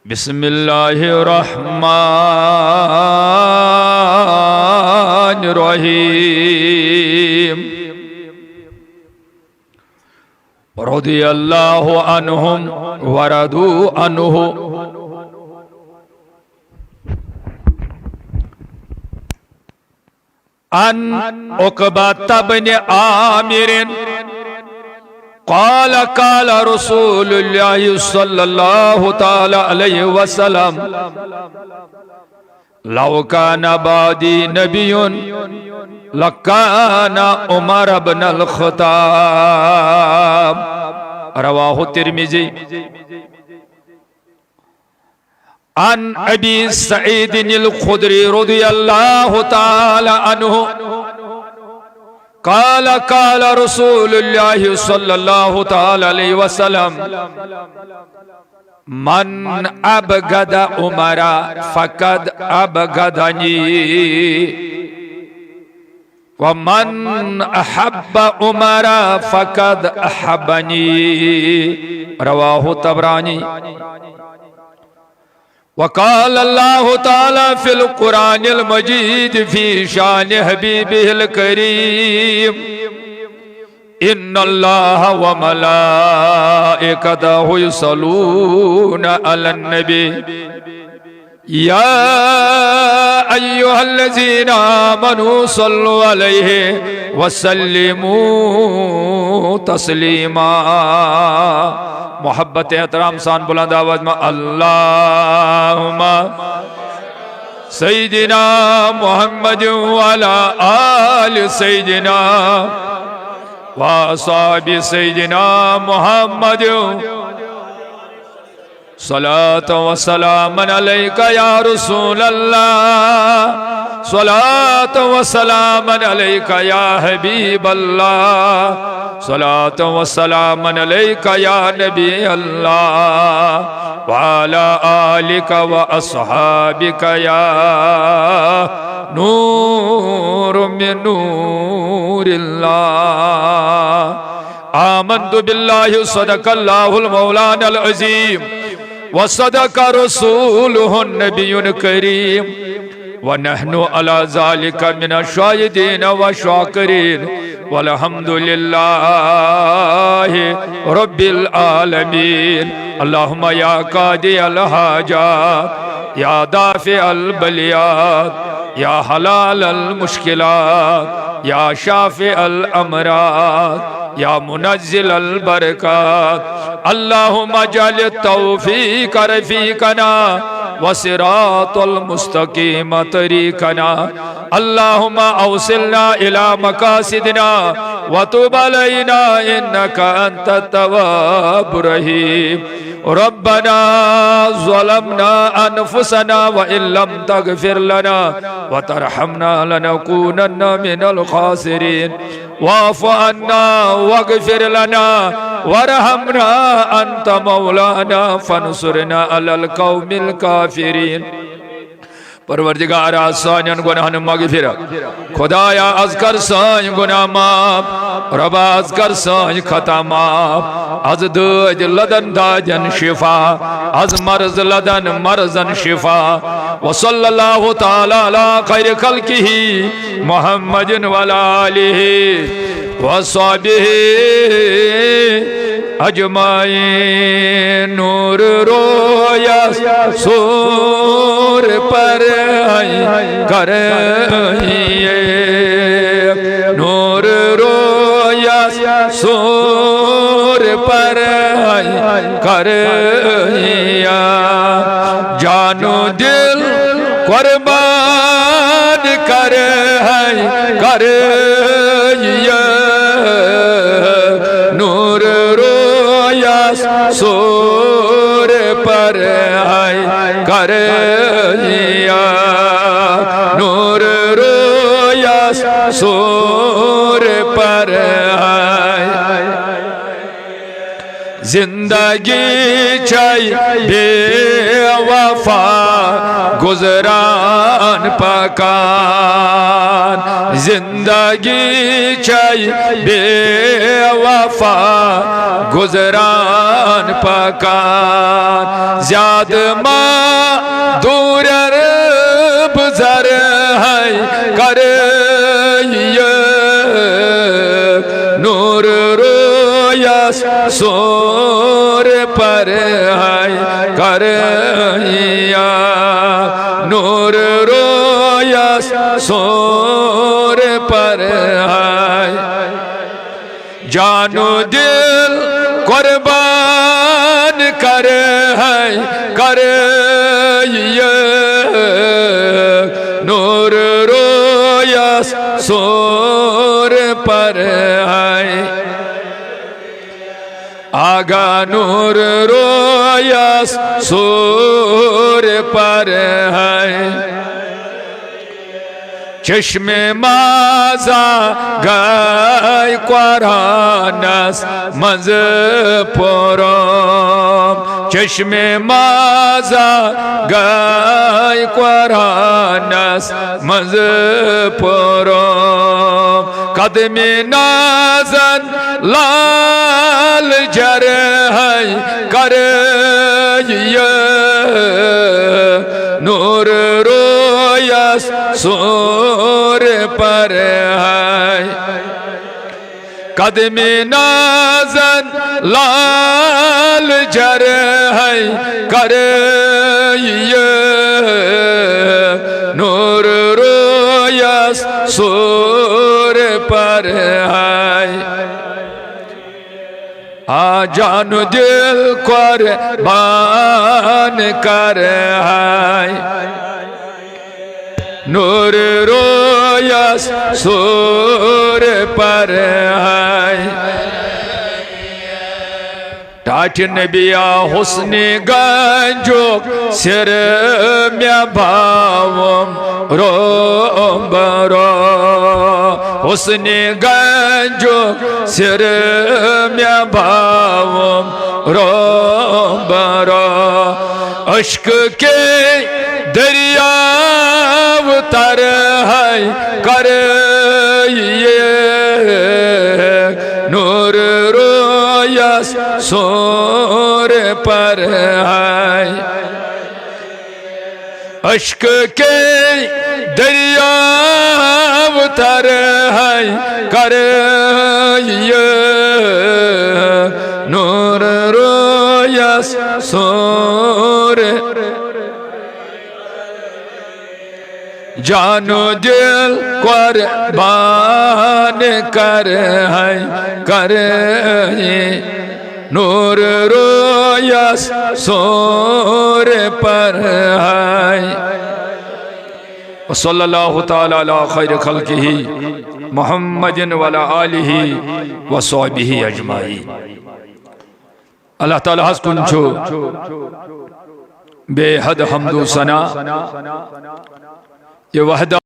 बिस्मिल्लाहिर्रहमानिर्रहीम। रदियल्लाहु अन्हुम वरदू अन्हु। अन उक़बा बिन आमिर क़ाल क़ाल रसूलुल्लाहि सल्लल्लाहु तआला अलैहि वसल्लम लौ काना बादी नबियुन लकाना उमर इब्नुल ख़त्ताब। रवाहु तिर्मिज़ी। अन अबी सईद अल खुदरी रज़ियल्लाहु तआला अन्हु क़ाल क़ाल रसूलुल्लाहि सल्लल्लाहु तआला अलैहि वसल्लम मन अबगद उमरा फ़क़द अबगदनी व मन अहब्ब उमरा फ़क़द अहब्बनी। रवाहु तबरानी। वक़ाल अल्लाहु ताला फ़िल क़ुरानिल मजीद फ़ी शान हबीबिहिल करीम इन्नल्लाह व मलाइकतहु युसल्लूना अलन नबी या अय्युहल्लज़ीना आमनू सल्लु अलैहि व सल्लिमू तस्लीमा। मोहब्बत एहतराम सान बुलंद आवाज में अल्लाहुम्मा सय्यिदिना मुहम्मद व अला आलि सय्यिदिना व अस्हाबि सय्यिदिना मुहम्मद। सलातो व सलामन अलैका या रसूलल्लाह, सलातो व सलामन अलैका या हबीबल्लाह, सलातो व सलामन अलैका या नबी अल्लाह व अला आलिका व अस्हाबिका या नूर मिन नूरिल्लाह। आमन्तु बिल्लाहि सदक़ल्लाहुल मौलानल अज़ीम व सदक़ रसूलुहुन नबियुल करीम व नहनु अला ज़ालिका मिनश शाहिदीन व शाकिरीन वल्हम्दुलिल्लाहि रब्बिल आलमीन। अल्लाहुम्मा या क़ादी अल हाजात या दाफ़ि अल बलियात या हलाल अल मुश्किलात या शाफ़ि अल अमराद या मुनज़्ज़िल अल बरकात। अल्लाहुम्मा जअल तौफ़ीक़ रफ़ीक़ना व सिरातल मुस्तक़ीम तरीक़ना। अल्लाहुम्मा औसिलना इला मक़ासिदिना व तुब अलैना इन्नका अंतत तव्वाबुर रहीम। रब्बना ज़लमना अनफुसना व इल्लम तग़फ़िर लना व तरहमना लनकूनन्ना मिनल ख़ासिरीन। वाफ़ु अन्ना वग़फ़िर लना वरहमना अंत मौलाना फंसुरना अलल क़ौमिल काफ़िरीन। परवरदिगार सानियन गुनाहन मग़फ़िरत। खुदाया अज़कर साय गुनाह माफ़, रबा अज़कर साय खता माफ़। अज़ दाज लदन दाजन शिफा, अज़ मर्ज़ लदन मर्ज़न शिफा। व सल्लल्लाहु ताला अला खैर खल्क़िही मुहम्मदिन व अला आलिही व अस्हाबिही अजमाइन। नूर रोया सूर पर करिए, नूर रोया सूर पर करिया। जानो दिल कुर्बान कर नूर रोया सूर पर करिया, नूर रोया सूर पर। जिंदगी चाहिए बेवफा गुजरान पकान, जिंदगी चाय बेवफा गुजरान पकार ज्याद माँ दूर बुजर है कर नूर रोयस सोर पर है कर नूर रोयस सोर पर है जानो दिल कुर्बान कर है कर नूर रोयस सोर पर है आगा नूर रोयस सोर पर है चश्मे माजा गाय क्वारानस मज पोरोम चश्मे माजा गाय क्वारानस मज पोरोम कदमे नाजन लाल जर है कर नूर रोयस सोर पर है कदमे नाजन लाल जर है कर नूर रोयस सोर पर है आ जान दिल कुर्बान कर है नूर रोयस सोर पर है टाट नबिया हुस्ने गंजो सिर में भावम रो बरो हुस्ने गंजो सिर में भावम रो बरो अश्क के दरिया तर है कर नूर रोयस सोर पर है अश्क के दरिया तर है कर नूर रोयस सोर जानो दिल कुर्बान कर है कर नूर रोयस सोर पर है सल्लल्लाहु ताला अला खैर खल्किही मुहम्मदिन वला आलिही व सहबिही अजमाइन अल्लाह ताला हस्कुन छो बेहद हम्दु सना ये वहदा